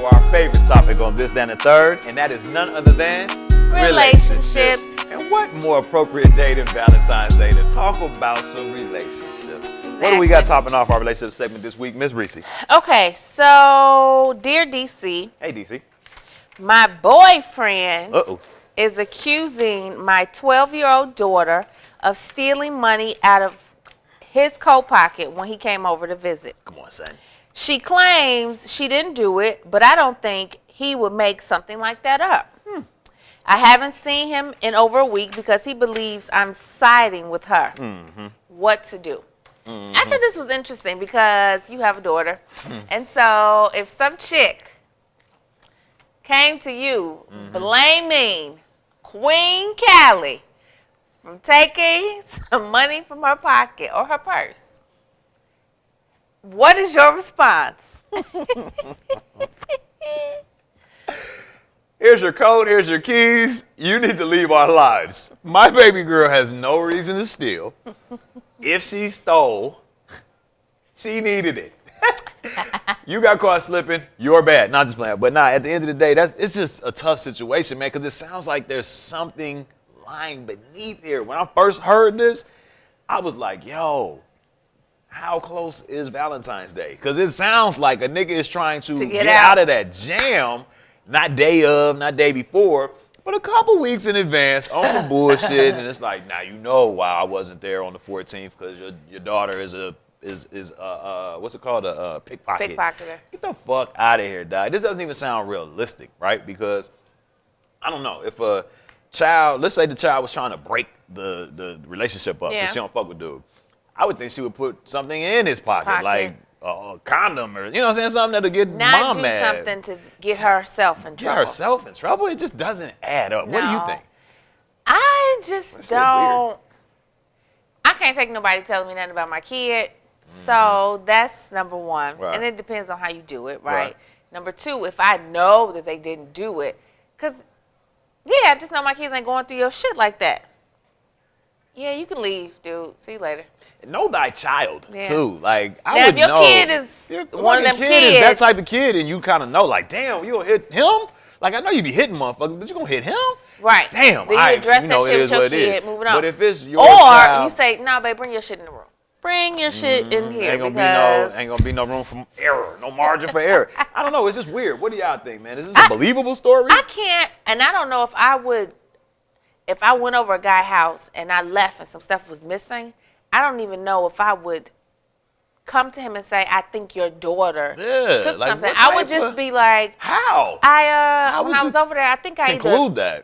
to our favorite topic on This, That, and the Third, and that is none other than relationships. And what more appropriate day than Valentine's Day to talk about some relationships? Exactly. What do we got topping off our relationship segment this week, Miss Reese? Okay, so dear DC. Hey, DC. My boyfriend is accusing my 12-year-old daughter of stealing money out of his coat pocket when he came over to visit. Come on, son. She claims she didn't do it, but I don't think he would make something like that up. I haven't seen him in over a week because he believes I'm siding with her. What to do? I thought this was interesting because you have a daughter. And so if some chick came to you blaming Queen Callie from taking some money from her pocket or her purse, what is your response? Here's your code, here's your keys. You need to leave our lives. My baby girl has no reason to steal. If she stole, she needed it. You got caught slipping, you're bad. Not just playing. But nah, at the end of the day, it's just a tough situation, man, because it sounds like there's something lying beneath here. When I first heard this, I was like, yo, how close is Valentine's Day? Because it sounds like a nigga is trying to get out of that jam, not day of, not day before, but a couple weeks in advance on some bullshit. And it's like, now you know why I wasn't there on the 14th, because your daughter is what's it called, a pickpocket. Pickpocketer. Get the fuck out of here, dog. This doesn't even sound realistic, right? Because I don't know, if a child, let's say the child was trying to break the relationship up because she don't fuck with dude, I would think she would put something in his pocket. Like a condom, or you know what I'm saying, something that'll get mom mad. Not do something to get herself in trouble. Get herself in trouble? It just doesn't add up. No. What do you think? I just don't. I can't take nobody telling me nothing about my kid. So that's number one. Right. And it depends on how you do it, right? Number two, if I know that they didn't do it, because, I just know my kids ain't going through your shit like that. Yeah, you can leave, dude. See you later. Know thy child, too. Like, I would know. If your kid is one of them kids. Is that type of kid, and you kind of know, like, damn, you gonna hit him? Like, I know you be hitting motherfuckers, but you gonna hit him? Right. Damn. Then you address that shit with your kid, moving on. But if it's your child. Or you say, nah, babe, bring your shit in the room. Bring your shit in here. Ain't gonna be no room for error, no margin for error. I don't know. It's just weird. What do y'all think, man? Is this a believable story? I can't, and I don't know if I would, if I went over a guy's house and I left and some stuff was missing, I don't even know if I would come to him and say, I think your daughter took something. I would just be like, how? When I was over there, I think I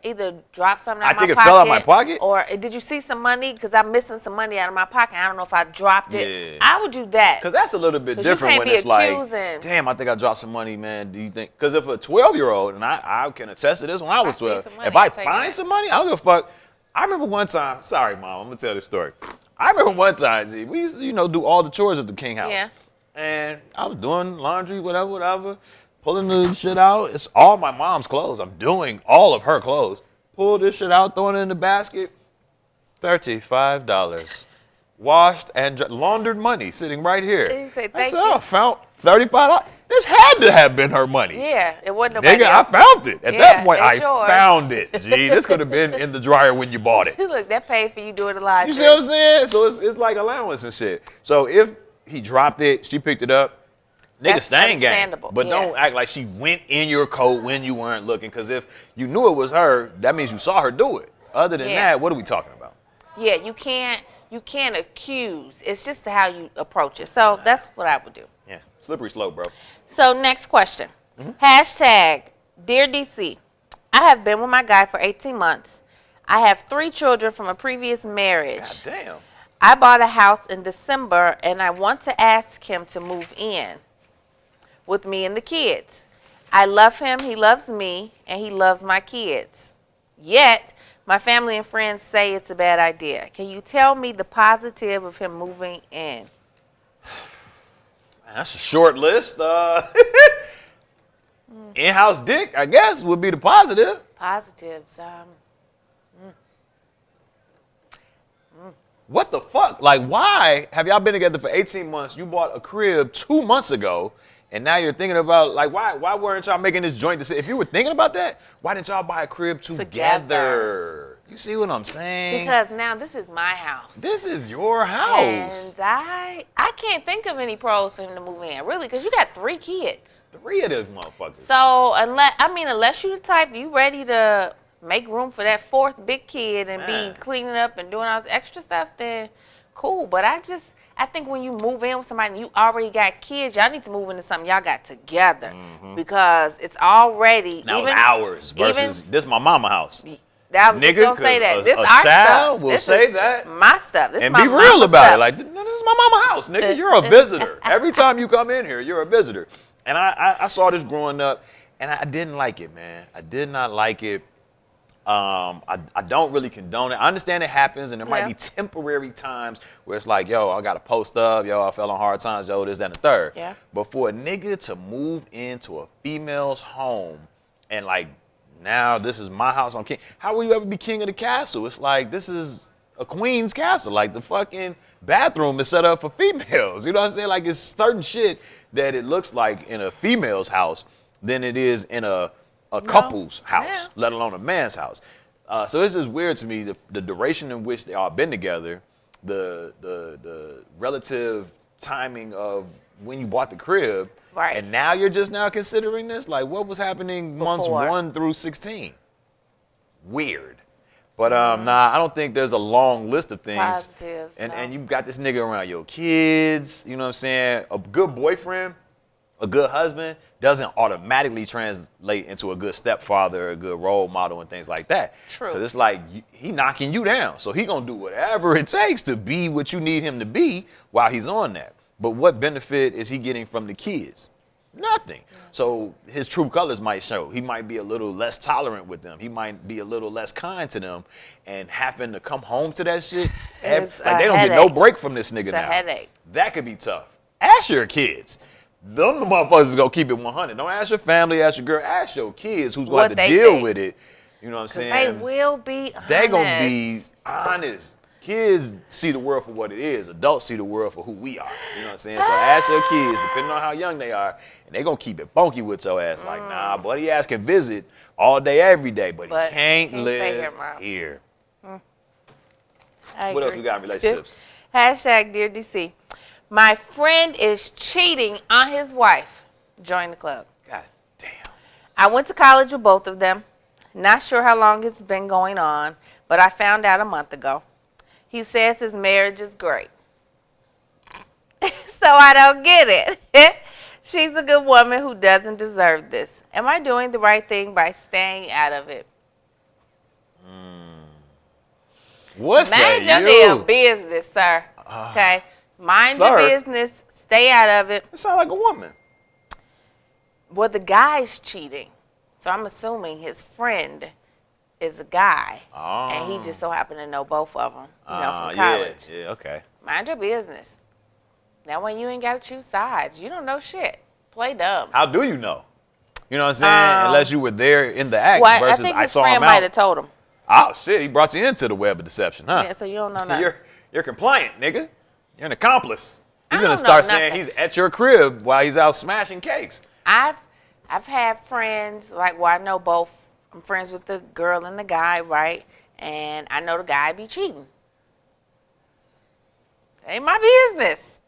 either dropped something out of my pocket. I think it fell out of my pocket? Or did you see some money? Because I'm missing some money out of my pocket. I don't know if I dropped it. I would do that. Because that's a little bit different when it's like, damn, I think I dropped some money, man. Do you think? Because if a 12-year-old, and I can attest to this when I was 12, if I find some money, I don't give a fuck. I remember one time, sorry, Mom, I'm going to tell this story. I remember one time, we used to, do all the chores at the King house. Yeah. And I was doing laundry, whatever, pulling the shit out. It's all my mom's clothes. I'm doing all of her clothes. Pull this shit out, throwing it in the basket. $35. Washed and laundered money sitting right here. And you say, thank you. I found $35. This had to have been her money. Yeah, it wasn't nobody Nigga, else. I found it. At that point, I found it. Gee, this could have been in the dryer when you bought it. Look, that paid for you doing the laundry. You see what I'm saying? So it's like allowance and shit. So if he dropped it, she picked it up, nigga, stain game. But don't act like she went in your coat when you weren't looking, because if you knew it was her, that means you saw her do it. Other than that, what are we talking about? Yeah, you can't accuse. It's just how you approach it. So that's what I would do. Yeah, slippery slope, bro. So next question. Hashtag, Dear DC, I have been with my guy for 18 months. I have 3 children from a previous marriage. God damn. I bought a house in December, and I want to ask him to move in with me and the kids. I love him, he loves me, and he loves my kids. Yet, my family and friends say it's a bad idea. Can you tell me the positive of him moving in? That's a short list. In-house dick, I guess, would be the positive. Positives. What the fuck? Like, why have y'all been together for 18 months? You bought a crib 2 months ago, And now you're thinking about, like, why weren't y'all making this joint decision? If you were thinking about that, why didn't y'all buy a crib together? You see what I'm saying? Because now this is my house. This is your house. And I can't think of any pros for him to move in, really, because you got 3 kids. 3 of those motherfuckers. So unless you the type, you ready to make room for that 4th big kid and be cleaning up and doing all this extra stuff, then cool. But I think when you move in with somebody and you already got kids, y'all need to move into something y'all got together because it's already now it's ours versus this my mama house. Nigga, don't say that. This our stuff. Will this say is that. My stuff. This and my be real about stuff. it. Like, no, this is my mama house, nigga. You're a visitor. Every time you come in here, you're a visitor. And I saw this growing up, and I didn't like it, man. I did not like it. I don't really condone it. I understand it happens, and there might be temporary times where it's like, yo, I got to post up. Yo, I fell on hard times. Yo, this, that, and the third. Yeah. But for a nigga to move into a female's home and, like, now this is my house, I'm king. How will you ever be king of the castle? It's like, this is a queen's castle. Like, the fucking bathroom is set up for females. You know what I'm saying? Like, it's certain shit that it looks like in a female's house than it is in a couple's house, let alone a man's house. So this is weird to me, the duration in which they all been together, the relative timing of when you bought the crib, right? And now you're just now considering this? Like, what was happening months 1 through 16? Weird. But nah, I don't think there's a long list of things. Positives, and you've got this nigga around your kids, you know what I'm saying? A good boyfriend, a good husband doesn't automatically translate into a good stepfather, a good role model, and things like that. True. Because it's like he knocking you down, so he gonna do whatever it takes to be what you need him to be while he's on that. But what benefit is he getting from the kids? Nothing. So his true colors might show. He might be a little less tolerant with them. He might be a little less kind to them, and having to come home to that shit, like they don't get no break from this nigga now. It's a headache. That could be tough. Ask your kids. Them the motherfuckers is gonna keep it 100. Don't ask your family, ask your girl, ask your kids who's going to deal with it. You know what I'm saying? They will be honest. They gonna be honest. Kids see the world for what it is. Adults see the world for who we are. You know what I'm saying? So ask your kids, depending on how young they are, and they gonna keep it funky with your ass. Like, nah, buddy ass can visit all day, every day, but he can't live here. What else we got in relationships? Hashtag Dear DC. My friend is cheating on his wife. Join the club. God damn. I went to college with both of them. Not sure how long it's been going on, but I found out a month ago. He says his marriage is great. So I don't get it. She's a good woman who doesn't deserve this. Am I doing the right thing by staying out of it? What's Mind your damn business, sir. Okay? Mind your business. Stay out of it. It sounds like a woman. Well, the guy's cheating. So I'm assuming his friend is a guy. And he just so happened to know both of them, from college. Yeah, okay. Mind your business. That way you ain't got to choose sides. You don't know shit. Play dumb. How do you know? You know what I'm saying? Unless you were there in the act versus I think his saw friend him might out. have told him. Oh, shit. He brought you into the web of deception, huh? Yeah, so you don't know nothing. You're compliant, nigga. You're an accomplice. He's I going to don't start know saying nothing. he's at your crib while he's out smashing cakes. I've had friends, like, where I know both. I'm friends with the girl and the guy, right? And I know the guy be cheating. Ain't my business.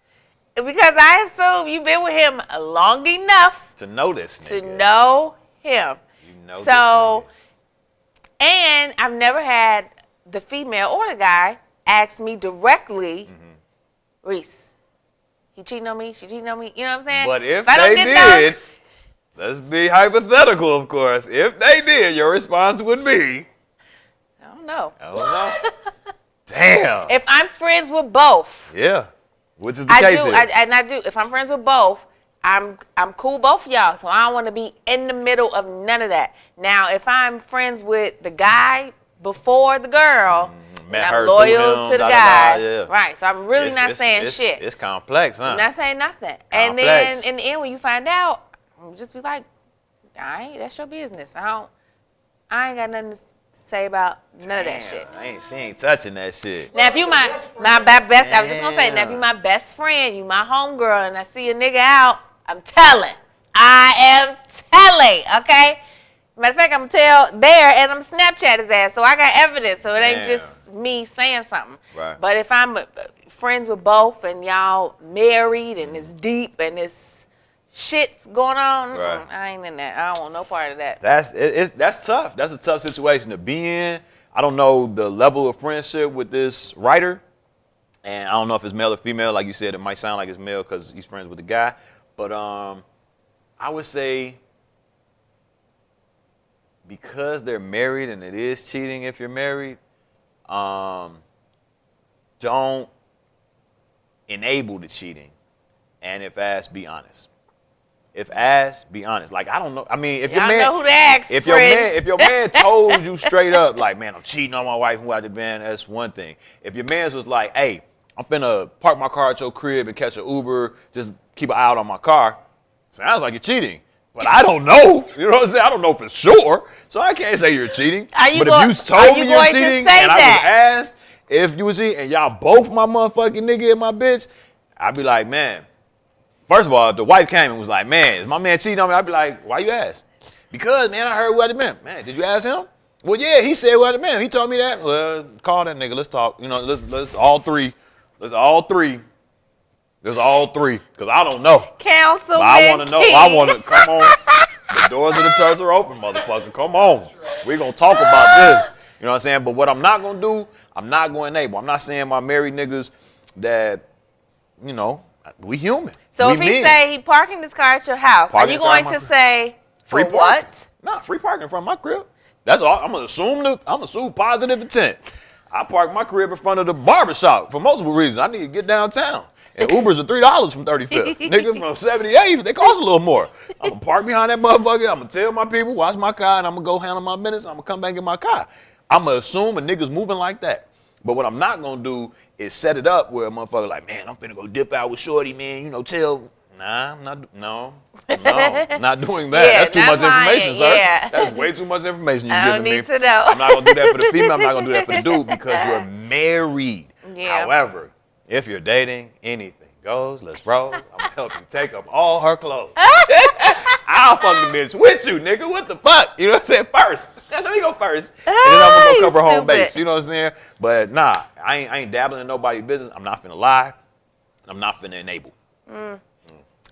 Because I assume you've been with him long enough to know this nigga. To know him. You know so, and I've never had the female or the guy ask me directly, Reese, he cheating on me? She cheating on me? You know what I'm saying? But if I don't they get did, let's be hypothetical, of course. If they did, your response would be? I don't know. Damn. If I'm friends with both. Yeah. Which is the case here. I do. If I'm friends with both, I'm cool both of y'all. So I don't want to be in the middle of none of that. Now, if I'm friends with the guy before the girl, and I'm loyal to the guy. Right. So I'm really not saying shit. It's complex, huh? I'm not saying nothing. And then in the end, when you find out, I'm just be like, all right, that's your business. I ain't got nothing to say about none of that shit. She ain't touching that shit. Now, if you my best, I was just gonna say, now if you my best friend, you my homegirl, and I see a nigga out, I'm telling. I am telling, okay? Matter of fact, I'm going to tell there, and I'm Snapchat his ass, so I got evidence, so it ain't just me saying something. Right. But if I'm friends with both and y'all married and it's deep and it's shit's going on, right. I ain't in that. I don't want no part of that. That's tough. That's a tough situation to be in. I don't know the level of friendship with this writer, and I don't know if it's male or female. Like you said, it might sound like it's male because he's friends with the guy. But I would say because they're married and it is cheating if you're married, don't enable the cheating. And if asked, be honest. If asked, be honest. Like, I don't know. I mean, if your man, know who to ask, if your man told you straight up, like, man, I'm cheating on my wife who I been, that's one thing. If your man's was like, hey, I'm finna park my car at your crib and catch an Uber, just keep an eye out on my car, sounds like you're cheating. But I don't know. You know what I'm saying? I don't know for sure. So I can't say you're cheating. But if you told me you're cheating and I was asked if you was cheating and y'all both my motherfucking nigga and my bitch, I'd be like, man. First of all, if the wife came and was like, man, is my man cheating on me? I'd be like, why you ask? Because, man, I heard who had the man. Man, did you ask him? Well, yeah, he said who had the man. He told me that. Well, call that nigga. Let's talk. You know, let's all three. Let's all three. There's all three. Because I don't know. Councilman I want to know. I want to. Come on. The doors of the church are open, motherfucker. Come on. We're going to talk about this. You know what I'm saying? But what I'm not going to do, I'm not going to enable. I'm not saying my married niggas that, you know, we human. So we if he men. say he parking this car at your house, are you going to say free for what? Nah, free parking in front of my crib. That's all. I'm gonna assume positive intent. I park my crib in front of the barbershop for multiple reasons. I need to get downtown. And Ubers are $3 from 35th. Nigga from 78th, they cost a little more. I'm gonna park behind that motherfucker. I'm gonna tell my people, watch my car, and I'm gonna go handle my business. I'm gonna come back and get my car. I'm gonna assume a nigga's moving like that. But what I'm not gonna do is set it up where a motherfucker like, man, I'm finna go dip out with Shorty, man. You know, I'm not doing that. Yeah, that's too much information, sir. Yeah. That's way too much information you're giving me. I don't need to know. I'm not gonna do that for the female. I'm not gonna do that for the dude because you're married. Yeah. However, if you're dating, anything goes. Let's roll. I'm gonna help you take up all her clothes. I'll fuck the bitch with you, nigga. What the fuck? You know what I'm saying? First. Let me go first. And then I'm gonna go cover home base. You know what I'm saying? But nah, I ain't dabbling in nobody's business. I'm not finna lie. I'm not finna enable.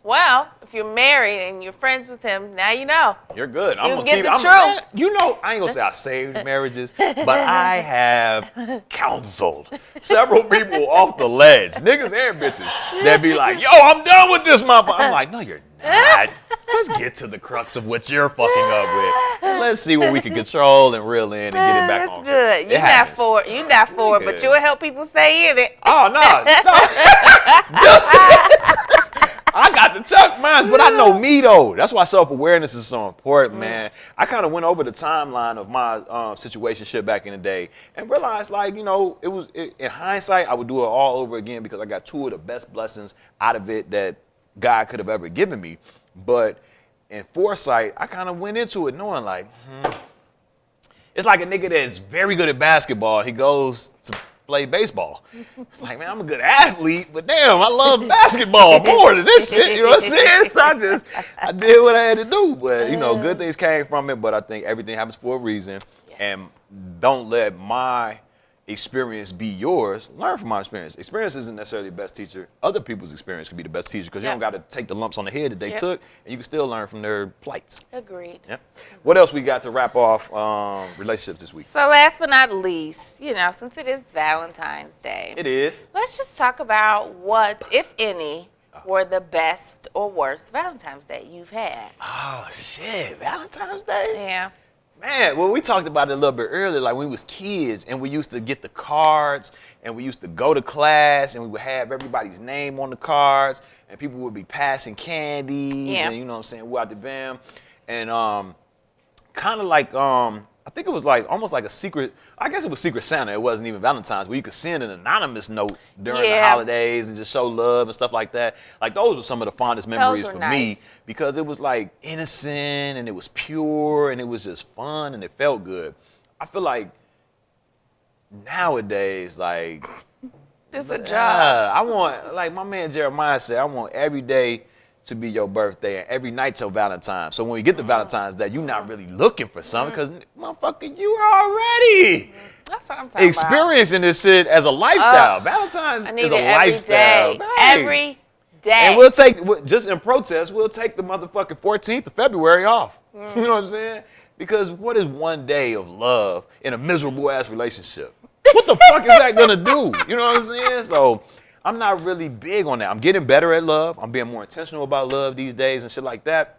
Well, if you're married and you're friends with him, now you know. You're good. I'm gonna get the truth. You know, I ain't gonna say I saved marriages, but I have counseled several people off the ledge, niggas and bitches, that be like, yo, I'm done with this motherfucker. I'm like, no, you're not. Let's get to the crux of what you're fucking up with. And let's see what we can control and reel in and get it back on. That's good. You're not for it, but you'll help people stay in it. Oh, no. I got the chuck mines, but I know me though. That's why self-awareness is so important, man. I kind of went over the timeline of my situationship back in the day and realized, like, you know, in hindsight, I would do it all over again because I got two of the best blessings out of it that God could have ever given me. But in foresight, I kind of went into it knowing, like, it's like a nigga that's very good at basketball. He goes to play baseball. It's like, man, I'm a good athlete, but damn, I love basketball more than this shit. You know what I'm saying? So I did what I had to do. But, you know, good things came from it. But I think everything happens for a reason. Yes. And don't let my experience be yours. Learn from my experience. Experience isn't necessarily the best teacher. Other people's experience can be the best teacher because you don't got to take the lumps on the head that they took, and you can still learn from their plights. Agreed. Yep. What else we got to wrap off relationships this week? So last but not least, you know, since it is Valentine's Day. It is. Let's just talk about what, if any, were the best or worst Valentine's Day you've had. Oh, shit. Valentine's Day? Yeah. Man, well, we talked about it a little bit earlier, like when we was kids and we used to get the cards and we used to go to class and we would have everybody's name on the cards and people would be passing candies and, you know what I'm saying, out the van. And kind of like, I think it was like almost like a secret, I guess it was Secret Santa. It wasn't even Valentine's, but you could send an anonymous note during the holidays and just show love and stuff like that. Like those were some of the fondest memories for me because it was like innocent and it was pure and it was just fun and it felt good. I feel like nowadays, like, it's a job. I want, like my man Jeremiah said, I want every day to be your birthday and every night's your Valentine's. So when we get to Valentine's Day, you're not really looking for something because, motherfucker, you already That's what I'm talking experiencing this shit as a lifestyle. Valentine's is a lifestyle. Every day. And we'll take, just in protest, we'll take the motherfucking 14th of February off. You know what I'm saying? Because what is one day of love in a miserable ass relationship? What the fuck is that gonna do? You know what I'm saying? So I'm not really big on that. I'm getting better at love. I'm being more intentional about love these days and shit like that.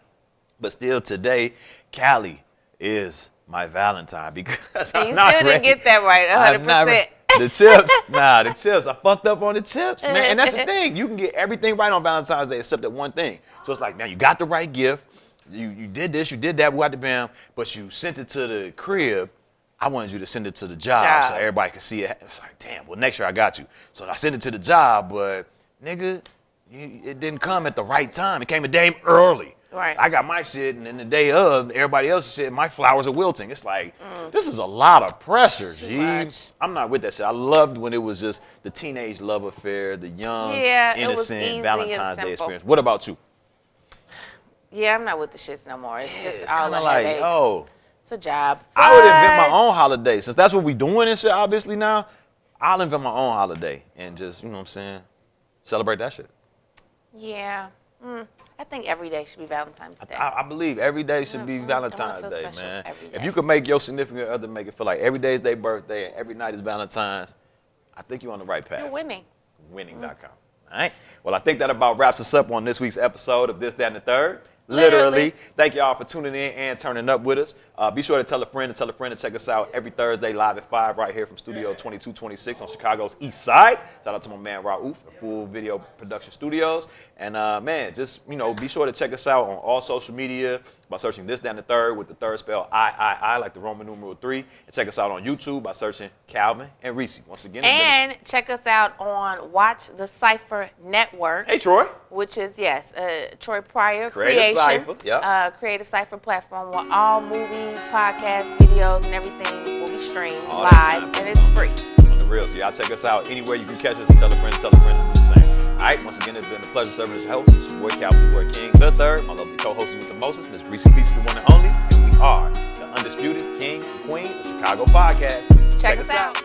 But still today, Callie is my Valentine because and you still didn't get that right 100%. The chips, the chips. I fucked up on the chips, man. And that's the thing. You can get everything right on Valentine's Day except that one thing. So it's like, man, you got the right gift. You did this, you did that, we got the bam, but you sent it to the crib. I wanted you to send it to the job so everybody could see it. It's like, damn, well, next year I got you. So I sent it to the job, but nigga, it didn't come at the right time. It came a day early. Right. I got my shit, and then the day of, everybody else's shit, my flowers are wilting. It's like, this is a lot of pressure, G. I'm not with that shit. I loved when it was just the teenage love affair, the young, innocent Valentine's Day experience. What about you? Yeah, I'm not with the shits no more. It's just it's all a like, headache. oh. It's a job. I would invent my own holiday. Since that's what we doing and shit, obviously now, I'll invent my own holiday and just, you know what I'm saying, celebrate that shit. Yeah. I think every day should be Valentine's Day. I believe every day should be Valentine's Day, man. Every day. If you could make your significant other make it feel like every day is their birthday and every night is Valentine's, I think you're on the right path. You're winning. Winning.com. All right. Well, I think that about wraps us up on this week's episode of This, That, and the Third. Literally. Thank y'all for tuning in and turning up with us. Be sure to tell a friend to check us out every Thursday live at 5 right here from Studio 2226 on Chicago's East Side. Shout out to my man Raouf, the Full Video Production Studios. And man, just, be sure to check us out on all social media by searching This, That, and the Third with the third spell I, like the Roman numeral 3. And check us out on YouTube by searching Calvin and Reese. Once again. And check us out on Watch the Cypher Network. Hey, Troy. Which is, Troy Pryor Creative Cypher, Creative Cypher platform where all movies, podcasts, videos, and everything will be streamed live, and it's free. On the real, so y'all check us out anywhere you can catch us and tell a friend to do the same. All right, once again, it's been a pleasure serving as your host. It's your boy Calvin, the boy King, the third. My lovely co-host with the mostest, Miss Reese Peace, the one and only, and we are the undisputed king and queen of Chicago podcast. Check us out.